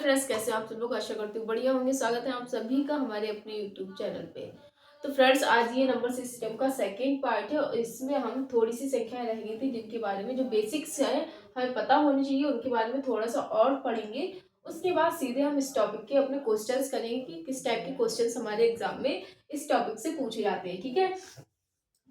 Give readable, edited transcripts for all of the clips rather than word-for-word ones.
Friends, कैसे हैं आप सब लोग। आशा करती हूँ बढ़िया होंगे। स्वागत है आप सभी का हमारे अपने यूट्यूब चैनल पे। तो फ्रेंड्स, आज ये नंबर सिस्टम का सेकंड पार्ट है और इसमें हम थोड़ी सी संख्याएं रह गई थी जिनके बारे में जो बेसिक्स है हमें पता होनी चाहिए, उनके बारे में थोड़ा सा और पढ़ेंगे। उसके बाद सीधे हम इस टॉपिक के अपने क्वेश्चंस करेंगे कि किस टाइप के क्वेश्चंस हमारे एग्जाम में इस टॉपिक से पूछे जाते हैं। ठीक है।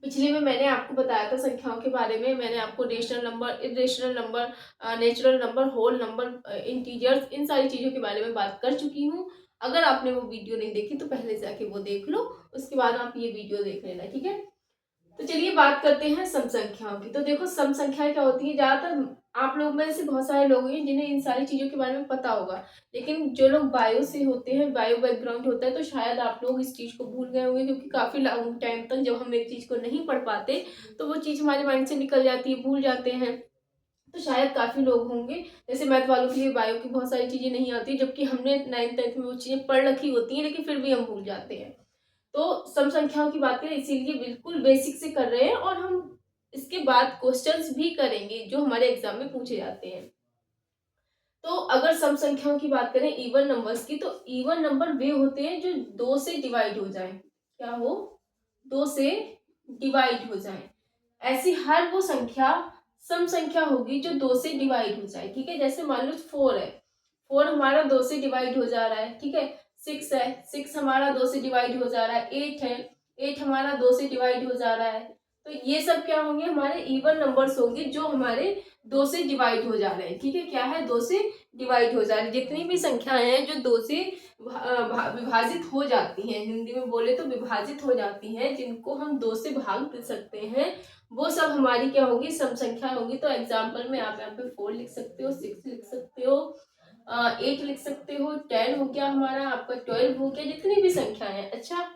पिछले में मैंने आपको बताया था संख्याओं के बारे में। मैंने आपको rational number, irrational number, natural number, whole number, integers, इन सारी चीज़ों के बारे में बात कर चुकी हूँ। अगर आपने वो वीडियो नहीं देखी तो पहले जाके वो देख लो, उसके बाद आप ये वीडियो देख लेना। ठीक है। तो चलिए बात करते हैं सम संख्याओं की। तो देखो, सम संख्याएं क्या होती है। ज़्यादातर आप लोग में से बहुत सारे लोग हैं जिन्हें इन सारी चीज़ों के बारे में पता होगा, लेकिन जो लोग बायो से होते हैं, बायो बैकग्राउंड होता है, तो शायद आप लोग इस चीज़ को भूल गए होंगे, क्योंकि काफ़ी लॉन्ग टाइम तक जब हम एक चीज़ को नहीं पढ़ पाते तो वो चीज़ हमारे माइंड से निकल जाती है, भूल जाते हैं। तो शायद काफ़ी लोग होंगे, जैसे मैथ वालों के लिए बायो की बहुत सारी चीज़ें नहीं आती, जबकि हमने 9th-10th में वो चीज़ें पढ़ रखी होती हैं, लेकिन फिर भी हम भूल जाते हैं। तो सम संख्याओं की बात करें, इसीलिए बिल्कुल बेसिक से कर रहे हैं और हम इसके बाद क्वेश्चंस भी करेंगे जो हमारे एग्जाम में पूछे जाते हैं। तो अगर सम संख्याओं की बात करें, इवन नंबर्स की, तो इवन नंबर वे होते हैं जो 2 से डिवाइड हो जाए। क्या हो? 2 से डिवाइड हो जाए। ऐसी हर वो संख्या सम संख्या होगी जो 2 से डिवाइड हो जाए। ठीक है। जैसे मान लो 4 है, 4 हमारा 2 से डिवाइड हो जा रहा है। ठीक है। 6 है, 6 हमारा 2 से डिवाइड हो जा रहा है। 8 है, 8 हमारा 2 से डिवाइड हो जा रहा है। तो ये सब क्या होंगे? हमारे इवन नंबर्स होंगे जो हमारे 2 से डिवाइड हो जा रहे हैं। ठीक है। क्या है? 2 से डिवाइड हो जा रही है। जितनी भी संख्याएं हैं जो 2 से विभाजित हो जाती हैं, हिंदी में बोले तो विभाजित हो जाती हैं, जिनको हम 2 से भाग दे सकते हैं, वो सब हमारी क्या होगी? सम संख्या होगी। तो एग्जाम्पल में आप यहाँ पे 4 लिख सकते हो, 6 लिख सकते हो, 8 लिख सकते हो, 10 हो गया हमारा, आपका 12 हो गया, जितनी भी संख्या है। अच्छा,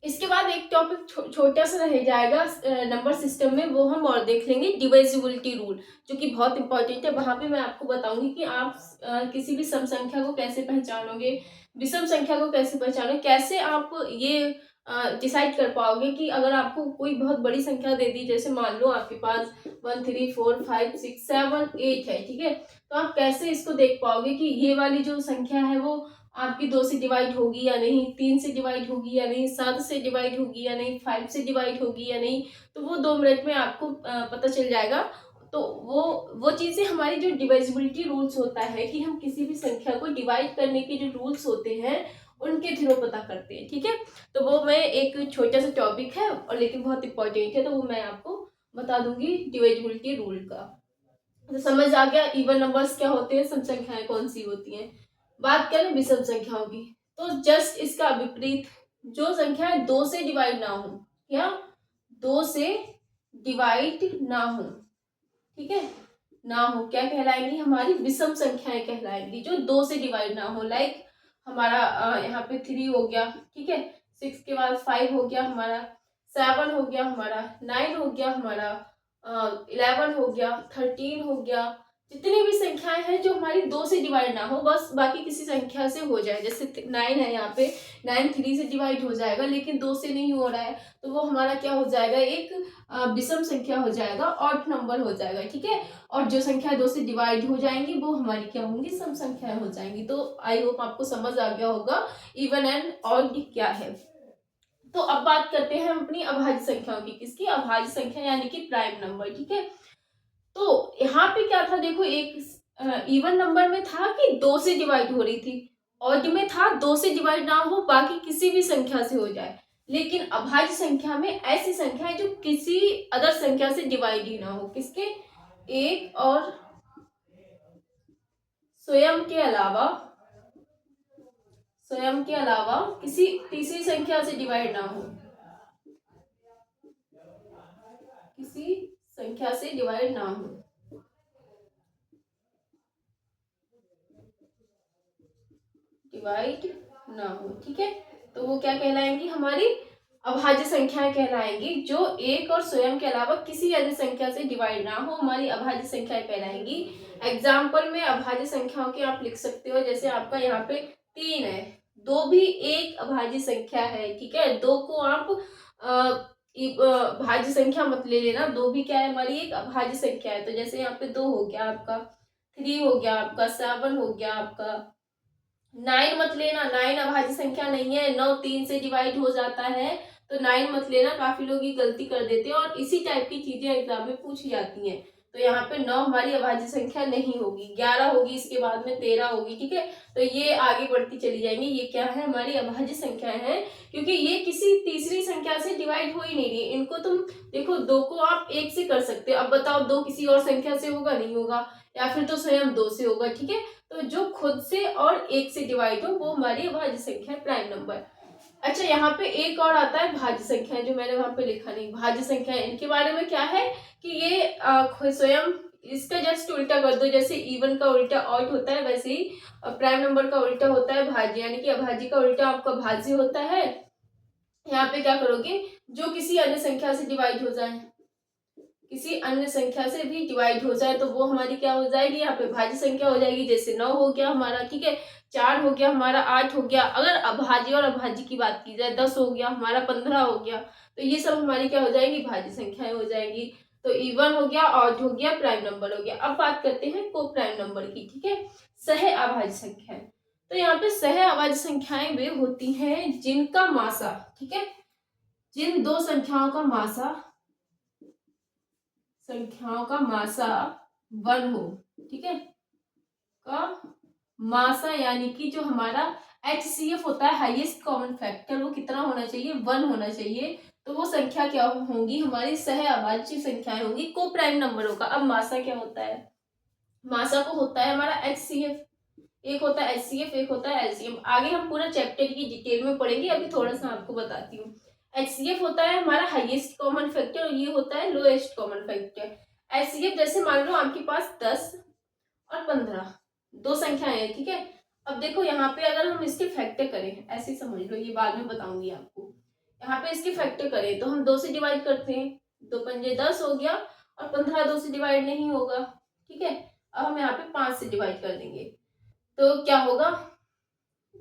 इसके बाद एक टॉपिक छोटा सा रह जाएगा नंबर सिस्टम में, वो हम और देख लेंगे, डिविजिबिलिटी रूल, जो कि बहुत इंपॉर्टेंट है। वहां पे मैं आपको बताऊंगी कि आप किसी भी सम संख्या को कैसे पहचानोगे, विषम संख्या को कैसे पहचानोगे, कैसे आप ये डिसाइड कर पाओगे कि अगर आपको कोई बहुत बड़ी संख्या दे दी, जैसे मान लो आपके पास 1 3 4 5 6 7 8 है। ठीक है। तो आप कैसे इसको देख पाओगे कि ये वाली जो संख्या है वो आपकी 2 से डिवाइड होगी या नहीं, 3 से डिवाइड होगी या नहीं, 7 से डिवाइड होगी या नहीं, 5 से डिवाइड होगी या नहीं। तो वो 2 मिनट में आपको पता चल जाएगा। तो वो चीज़ें हमारी जो डिविजिबिलिटी रूल्स होता है कि हम किसी भी संख्या को डिवाइड करने के जो रूल्स होते हैं उनके थ्रू पता करते हैं। ठीक है। तो वो मैं एक छोटा सा टॉपिक है और लेकिन बहुत इंपॉर्टेंट है, तो वो मैं आपको बता दूंगी डिविजिबिलिटी रूल का। तो समझ आ गया इवन नंबर्स क्या होते हैं, सम संख्याएं कौन सी होती हैं। बात करें विषम संख्याओं की, तो जस्ट इसका विपरीत, जो संख्या 2 से डिवाइड ना हो, या 2 से डिवाइड ना हो, ठीक है, ना हो, क्या कहलाएंगी? हमारी विषम संख्याएं कहलाएंगी, जो 2 से डिवाइड ना हो। लाइक हमारा यहाँ पे 3 हो गया। ठीक है। 6 के बाद 5 हो गया हमारा, 7 हो गया हमारा, 9 हो गया हमारा, 11 हो गया, 13 हो गया। जितनी भी संख्याएं हैं जो हमारी 2 से डिवाइड ना हो, बस बाकी किसी संख्या से हो जाए। जैसे 9 है, यहाँ पे 9 3 से डिवाइड हो जाएगा, लेकिन 2 से नहीं हो रहा है, तो वो हमारा क्या हो जाएगा? एक विषम संख्या हो जाएगा, ऑड नंबर हो जाएगा। ठीक है। और जो संख्या 2 से डिवाइड हो जाएंगी वो हमारी क्या होंगी? सम संख्याएं हो जाएंगी। तो आई होप आपको समझ आ गया होगा इवन एंड ऑड क्या है। तो अब बात करते हैं हम अपनी अभाज्य संख्याओं की। किसकी? अभाज्य संख्या, यानी कि प्राइम नंबर। ठीक है। तो यहाँ पे क्या था? देखो, एक इवन नंबर में था कि 2 से डिवाइड हो रही थी, ऑड में था 2 से डिवाइड ना हो, बाकी किसी भी संख्या से हो जाए। लेकिन अभाज्य संख्या में ऐसी संख्या है जो किसी अदर संख्या से डिवाइड ही ना हो। किसके? एक और स्वयं के अलावा, स्वयं के अलावा किसी तीसरी संख्या से डिवाइड ना हो, किसी संख्या से डिवाइड ना हो, डिवाइड ना हो। ठीक है। तो वो क्या कहलाएंगी? हमारी अभाज्य संख्याएं कहलाएंगी, जो एक और स्वयं के अलावा किसी अन्य संख्या से डिवाइड ना हो, हमारी अभाज्य संख्याएं कहलाएंगी। एग्जाम्पल में अभाज्य संख्याओं के आप लिख सकते हो, जैसे आपका यहाँ पे 3 है, 2 भी एक अभाज्य संख्या है। ठीक है। 2 को आप भाज्य संख्या मत ले लेना, 2 भी क्या है? हमारी एक अभाज्य संख्या है। तो जैसे यहाँ पे 2 हो गया आपका, 3 हो गया आपका, 7 हो गया आपका। 9 मत लेना, 9 अभाज्य संख्या नहीं है, 9 3 से डिवाइड हो जाता है, तो 9 मत लेना। काफी लोग ये गलती कर देते हैं और इसी टाइप की चीजें एग्जाम में पूछी जाती हैं। तो यहाँ पे 9 हमारी अभाज्य संख्या नहीं होगी, 11 होगी, इसके बाद में 13 होगी, ठीक है। तो ये आगे बढ़ती चली जाएंगी, ये क्या है हमारी अभाज्य संख्याएं हैं, क्योंकि ये किसी तीसरी संख्या से डिवाइड हो ही नहीं रही। इनको तुम देखो, 2 को आप 1 से कर सकते हो, अब बताओ 2 किसी और संख्या से होगा, नहीं होगा, या फिर तो स्वयं 2 से होगा, ठीक है। तो जो खुद से और 1 से डिवाइड हो वो हमारी अभाज्य संख्या है, प्राइम नंबर। अच्छा, यहाँ पे एक और आता है भाज्य संख्या, जो मैंने वहां पे लिखा नहीं, भाज्य संख्या। इनके बारे में क्या है कि ये स्वयं इसका जस्ट उल्टा कर दो, जैसे इवन का उल्टा ऑड होता है, वैसे ही प्राइम नंबर का उल्टा होता है भाज्य, यानी कि अभाज्य का उल्टा आपका भाज्य होता है। यहाँ पे क्या करोगे, जो किसी अन्य संख्या से डिवाइड हो जाए, किसी अन्य संख्या से भी डिवाइड हो जाए, तो वो हमारी क्या हो जाएगी, यहाँ पे भाज्य संख्या हो जाएगी। जैसे 9 हो गया हमारा, ठीक है, 4 हो गया हमारा, 8 हो गया। अगर अभाज्य और अभाज्य की बात की जाए, 10 हो गया हमारा, 15 हो गया, तो ये सब हमारी क्या हो जाएगी, भाज्य संख्याएं हो जाएगी। तो इवन हो गया, ऑड हो गया, प्राइम नंबर हो गया। अब बात करते हैं को प्राइम नंबर की, ठीक है, सह अभाज्य संख्याएं। तो यहाँ पे सह अभाज्य संख्याएं वे होती हैं जिनका मासा, ठीक है, जिन दो संख्याओं का मासा 1 हो, ठीक है, का मासा, यानी कि जो हमारा HCF होता है, हाईएस्ट कॉमन फैक्टर, वो कितना होना चाहिए, 1 होना चाहिए। तो वो संख्या क्या होंगी, हमारी सह अभाज्य संख्याएं होंगी को प्राइम नंबरों का। अब मासा क्या होता है, मासा को होता है हमारा HCF, एक होता है HCF, एक होता है LCM। आगे हम पूरा चैप्टर की डिटेल में पढ़ेंगे, अभी थोड़ा सा आपको बताती हूँ। HCF होता है हमारा हाईएस्ट कॉमन फैक्टर और ये होता है लोएस्ट कॉमन फैक्टर। HCF जैसे मान लो आपके पास 10 और 15 दो संख्याएं हैं, ठीक है। अब देखो यहाँ पे अगर हम इसके फैक्टर करें, ऐसे समझ लो, ये बाद में बताऊंगी आपको। यहाँ पे इसके फैक्टर करें तो हम 2 से डिवाइड करते हैं, 2 पंजे 10 हो गया, और 15 2 से डिवाइड नहीं होगा, ठीक है। अब हम यहाँ पे 5 से डिवाइड कर देंगे, तो क्या होगा,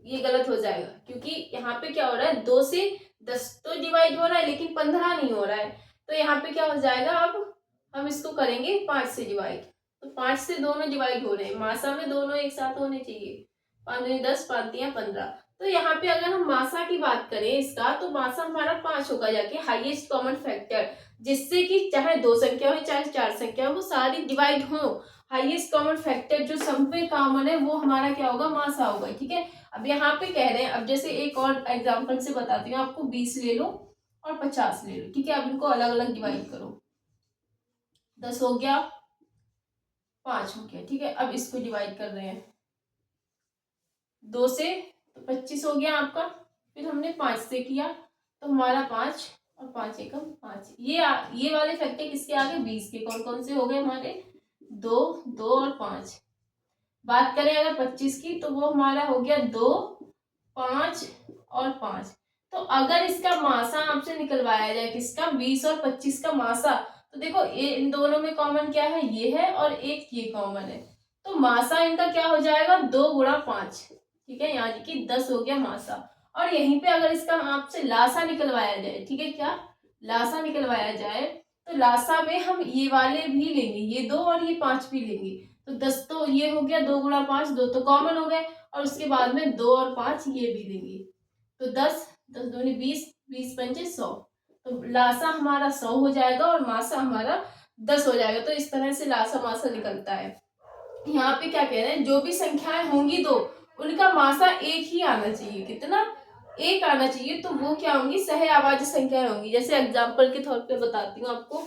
ये गलत हो जाएगा, क्योंकि यहाँ पे क्या हो रहा है, 2 से 10 तो डिवाइड हो रहा है लेकिन 15 नहीं हो रहा है। तो यहाँ पे क्या हो जाएगा, अब हम इसको करेंगे 5 से डिवाइड, तो 5 से दोनों डिवाइड हो रहे हैं, मासा में दोनों एक साथ होने चाहिए, 5 दूनी 10, 5 तियां 15। तो यहाँ पे अगर हम मासा की बात करें इसका, तो मासा हमारा 5 होगा जाके हाईएस्ट कॉमन फैक्टर, जिससे कि चाहे 2 संख्या हो चाहे 4 संख्या हो, वो सारी डिवाइड हो। हाईएस्ट कॉमन फैक्टर जो सब में कॉमन है वो हमारा क्या होगा, मासा होगा, ठीक है। अब यहाँ पे कह रहे हैं, अब जैसे एक और एग्जांपल से बताती हूँ आपको, 20 ले लो और 50 ले लो, ठीक है। अब इनको अलग अलग डिवाइड करो, 10 हो गया, 5 हो गया, ठीक है। अब इसको डिवाइड कर रहे हैं 2 से, तो 25 हो गया आपका। फिर हमने 5 से किया, तो हमारा 5 और 5 एकम 5। ये वाले फैक्टर किसके आगे, 20 के। कौन कौन से हो गए हमारे, 2 2 और 5। बात करें अगर 25 की, तो वो हमारा हो गया 2 5 और 5। तो अगर इसका मासा आपसे निकलवाया जाए, किसका, 20 और 25 का मासा, तो देखो इन दोनों में कॉमन क्या है, ये है, और एक ये कॉमन है, तो मासा इनका क्या हो जाएगा, 2 गुणा 5, ठीक है, यानी कि 10 हो गया मासा। और यहीं पे अगर इसका आपसे लासा निकलवाया जाए, ठीक है, क्या लासा निकलवाया जाए, तो लासा में हम ये वाले भी लेंगे, ये 2 और ये 5 भी लेंगे, तो 10 तो ये हो गया, 2 गुणा 5, 2 तो कॉमन हो गए, और उसके बाद में 2 और 5 ये भी देंगे, तो 10 10 दूनी 20, 20 पंजे 100। तो लासा हमारा 100 हो जाएगा और मासा हमारा 10 हो जाएगा। तो इस तरह से लासा मासा निकलता है। यहाँ पे क्या कह रहे हैं, जो भी संख्याएं होंगी दो, उनका मासा एक ही आना चाहिए, कितना, एक आना चाहिए, तो वो क्या होंगी, सह अभाज्य संख्याएं होंगी। जैसे एग्जाम्पल के तौर पे बताती हूँ आपको,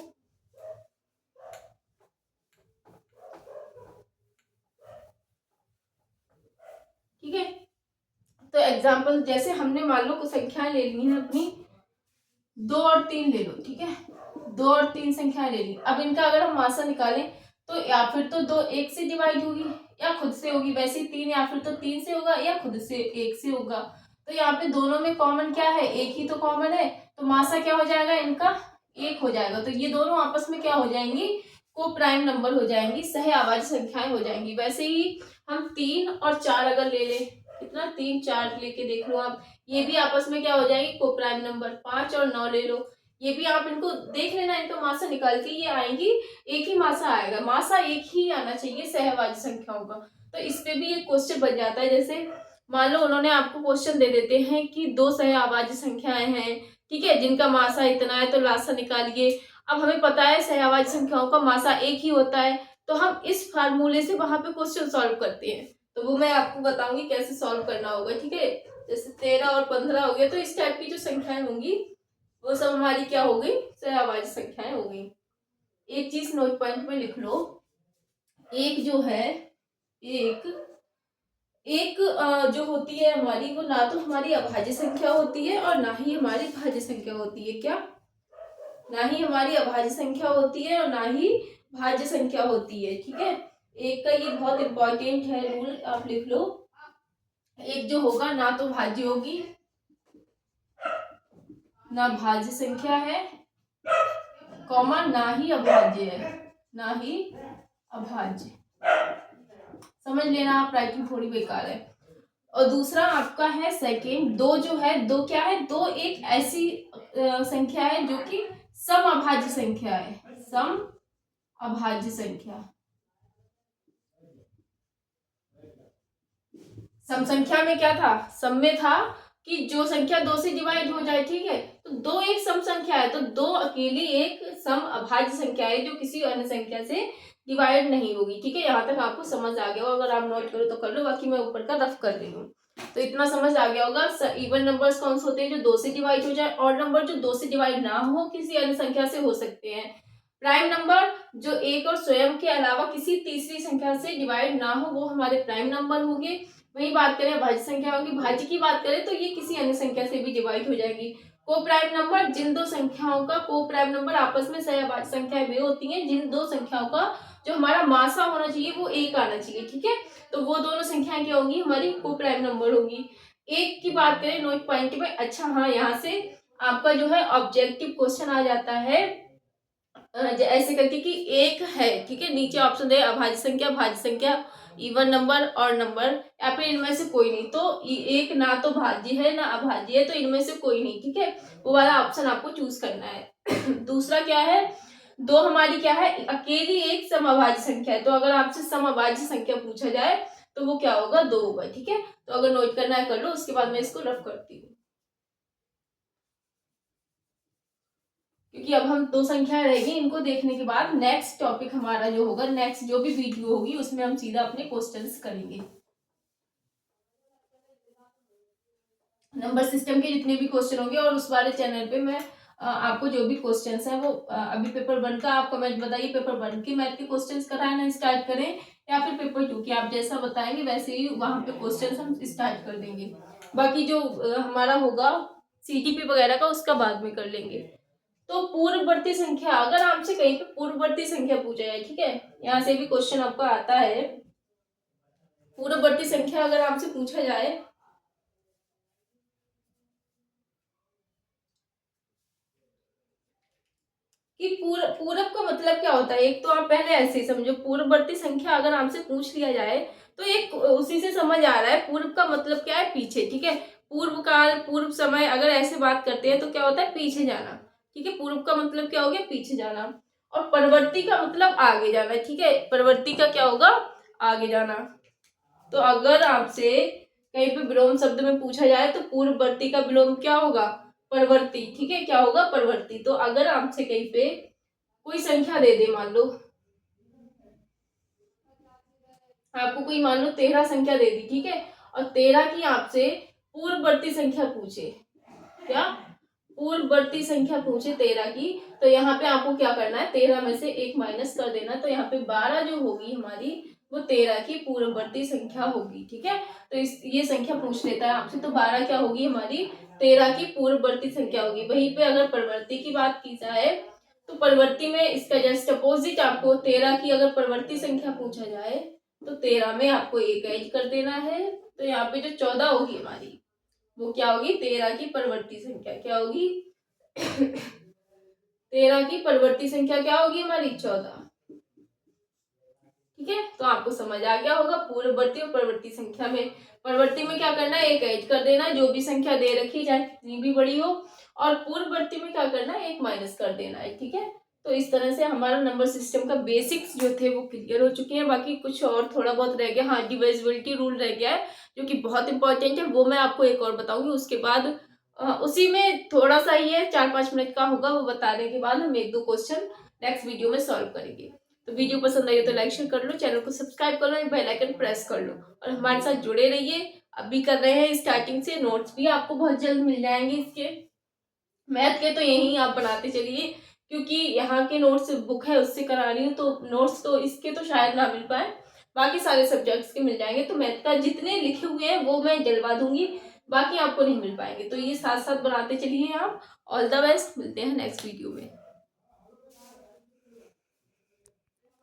ठीक है। तो एग्जाम्पल जैसे हमने मान लो कुछ संख्याएं ले ली हैं अपनी, 2 और 3 ले लो, ठीक है, 2 और 3 संख्याएं ले ली। अब इनका अगर हम मासा निकालें, तो या फिर तो 2 1 से डिवाइड होगी या खुद से होगी, वैसे 3 या फिर तो 3 से होगा या खुद से 1 से होगा। तो यहाँ पे दोनों में कॉमन क्या है, एक ही तो कॉमन है, तो मासा क्या हो जाएगा इनका, 1 हो जाएगा। तो ये दोनों आपस में क्या हो जाएंगी, को प्राइम नंबर हो जाएंगी, सह अभाज्य संख्याएं हो जाएंगी। वैसे ही हम 3 और 4 अगर ले लें, कितना, 3 4 लेके देख लो आप, ये भी आपस में क्या हो जाएगी, को प्राइम नंबर। 5 और 9 ले लो, ये भी आप इनको देख लेना, इनका मासा निकाल के ये आएंगी, एक ही मासा आएगा, मासा एक ही आना चाहिए सहभाज्य संख्याओं का। तो इस पे भी एक क्वेश्चन बन जाता है। जैसे मान लो उन्होंने आपको क्वेश्चन दे देते हैं कि दो सहभाज्य संख्याएं हैं, ठीक है, जिनका मासा इतना है, तो लासा निकालिए। अब हमें पता है सहभाज्य संख्याओं का मासा एक ही होता है, तो हम इस फार्मूले से वहां पे क्वेश्चन सॉल्व करते हैं। तो वो मैं आपको बताऊंगी कैसे सॉल्व करना होगा, ठीक है। जैसे 13 और 15 हो गया, तो इस टाइप की जो संख्याएं होंगी वो सब हमारी क्या हो गई, सहभाज्य संख्याएं हो गई। एक चीज नोट पॉइंट में लिख लो, एक जो है, एक एक जो होती है हमारी, वो ना तो हमारी अभाज्य संख्या होती है और ना ही हमारी भाज्य संख्या होती है। क्या? ना ही हमारी अभाज्य संख्या होती है और ना ही भाज्य संख्या होती है, ठीक है। एक का ये बहुत इंपॉर्टेंट है रूल, आप लिख लो। एक जो होगा ना तो भाज्य होगी, ना भाज्य संख्या है, कॉमा ना ही अभाज्य है, ना ही अभाज्य। समझ लेना आप, राइटिंग थोड़ी बेकार है। और दूसरा आपका है सेकेंड, दो जो है, दो क्या है, दो एक ऐसी संख्या है जो कि सम अभाज्य संख्या है, सम अभाज्य संख्या। सम संख्या में क्या था, सम में था कि जो संख्या दो से डिवाइड हो जाए, ठीक है। तो दो एक सम संख्या है, तो दो अकेली एक सम अभाज्य संख्या है जो किसी अन्य संख्या से डिवाइड नहीं होगी, ठीक है। यहाँ तक आपको समझ आ गया होगा, अगर आप नोट करो तो कर लो, बाकी मैं ऊपर का रफ कर रही हूँ। तो इतना समझ आ गया होगा। इवन नंबर्स कौन से होते हैं, जो दो से डिवाइड हो जाए, और नंबर जो दो से डिवाइड ना हो किसी अन्य संख्या से हो सकते हैं। प्राइम नंबर जो एक और स्वयं के अलावा किसी तीसरी संख्या से डिवाइड ना हो, वो हमारे प्राइम नंबर होंगे। वही बात करें भाज्य संख्याओं की, भाज्य की बात करें तो ये किसी अन्य संख्या से भी डिवाइड हो जाएगी। को प्राइम नंबर, जिन दो संख्याओं का को प्राइम नंबर आपस में सहभाज्य संख्याएं वे होती हैं जिन दो संख्याओं का जो हमारा मासा होना चाहिए वो एक आना चाहिए, ठीक है। तो वो दोनों संख्याएं क्या होंगी, हमारी को प्राइम नंबर होगी। एक की बात करें नोट पॉइंट में, अच्छा हाँ, यहाँ से आपका जो है ऑब्जेक्टिव क्वेश्चन आ जाता है ऐसे करके कि एक है, ठीक है, नीचे ऑप्शन दे अभाज्य संख्या, भाज्य संख्या, इवन नंबर और नंबर, या फिर इनमें से कोई नहीं। तो एक ना तो भाज्य है ना अभाज्य है, तो इनमें से कोई नहीं, ठीक है, वो वाला ऑप्शन आपको चूज करना है। दूसरा क्या है, दो हमारी क्या है, अकेली एक समअभाज्य संख्या है। तो अगर आपसे समअभाज्य संख्या पूछा जाए तो वो क्या होगा, दो होगा, ठीक है। तो अगर नोट करना है कर लो, उसके बाद मैं इसको रफ करती हूँ, क्योंकि अब हम दो संख्या रहेगी, इनको देखने के बाद नेक्स्ट टॉपिक हमारा जो होगा, नेक्स्ट जो भी वीडियो होगी उसमें हम सीधा अपने क्वेश्चंस करेंगे। नंबर सिस्टम के जितने भी क्वेश्चन होंगे, और उस वाले चैनल पे मैं आपको जो भी क्वेश्चंस हैं वो अभी पेपर 1 का आप कमेंट बताइए, पेपर 1 के मैथ के क्वेश्चंस कराना स्टार्ट करें या फिर पेपर 2 के, आप जैसा बताएंगे वैसे ही वहां पे क्वेश्चंस हम स्टार्ट कर देंगे। बाकी जो हमारा होगा सीटीपी वगैरह का, उसका बाद में कर लेंगे। तो पूर्ववर्ती संख्या, अगर आपसे कहीं पे पूर्ववर्ती संख्या पूछा जाए, ठीक है, यहाँ से भी क्वेश्चन आपका आता है। पूर्ववर्ती संख्या अगर आपसे पूछा जाए कि पूरब का मतलब क्या होता है, एक तो आप पहले ऐसे ही समझो, पूर्ववर्ती संख्या अगर आपसे पूछ लिया जाए तो एक उसी से समझ आ रहा है पूर्व का मतलब क्या है, पीछे, ठीक है। पूर्व काल, पूर्व समय, अगर ऐसे बात करते हैं तो क्या होता है, पीछे जाना, ठीक है। पूर्व का मतलब क्या हो गया, पीछे जाना। और परवर्ती का मतलब आगे जाना, ठीक है। परवर्ती का क्या होगा, आगे जाना। तो अगर आपसे कहीं पे विलोम शब्द में पूछा जाए तो पूर्ववर्ती का विलोम क्या होगा, परवर्ती, ठीक है, क्या होगा, परवर्ती। तो अगर आपसे कहीं पे कोई संख्या दे दे, मान लो आपको कोई, मान लो 13 संख्या दे दी, ठीक है, और 13 की आपसे पूर्ववर्ती संख्या पूछे, क्या, पूर्ववर्ती संख्या पूछे 13 की, तो यहाँ पे आपको क्या करना है, 13 में से एक माइनस कर देना। तो यहाँ पे 12 जो होगी हमारी, वो 13 की पूर्ववर्ती संख्या होगी, ठीक है। तो ये संख्या पूछ लेता है आपसे, तो 12 क्या होगी हमारी, 13 की पूर्ववर्ती संख्या होगी। वहीं पे अगर प्रवृत्ति की बात की जाए तो प्रवृत्ति में इसका जस्ट अपोजिट, आपको 13 की अगर प्रवृत्ति संख्या पूछा जाए तो 13 में आपको एक ऐड कर देना है। तो यहाँ पे जो 14 होगी हमारी, वो क्या होगी, 13 की परवर्ती संख्या क्या होगी, 13 की परवर्ती संख्या क्या होगी हमारी, 14, ठीक है। तो आपको समझ आ गया होगा पूर्ववर्ती और परवर्ती संख्या में परवर्ती में क्या करना है, एक ऐड कर देना है, जो भी संख्या दे रखी चाहे कितनी भी बड़ी हो, और पूर्ववर्ती में क्या करना है, एक माइनस कर देना है। ठीक है, तो इस तरह से हमारा नंबर सिस्टम का बेसिक्स जो थे वो क्लियर हो चुके हैं। बाकी कुछ और थोड़ा बहुत रह गया, हाँ डिविजिबिलिटी रूल रह गया है जो कि बहुत इंपॉर्टेंट है, वो मैं आपको एक और बताऊंगी। उसके बाद उसी में थोड़ा सा ही है, 4-5 मिनट का होगा, वो बताने के बाद हम 1-2 क्वेश्चन नेक्स्ट वीडियो में सॉल्व करेंगे। तो वीडियो पसंद आई हो तो लाइक शेयर कर लो, चैनल को सब्सक्राइब कर लो, बेल आइकन प्रेस कर लो और हमारे साथ जुड़े रहिए। अभी कर रहे हैं स्टार्टिंग से, नोट्स भी आपको बहुत जल्द मिल जाएंगे इसके। मैथ के तो यही आप बनाते चलिए, क्योंकि यहाँ के नोट्स बुक है उससे करा रही हूँ, तो नोट्स तो इसके तो शायद ना मिल पाए, बाकी सारे सब्जेक्ट्स के मिल जाएंगे। तो मैथ का जितने लिखे हुए हैं वो मैं जलवा दूंगी, बाकी आपको नहीं मिल पाएंगे, तो ये साथ साथ बनाते चलिए आप। ऑल द बेस्ट, मिलते हैं नेक्स्ट वीडियो में।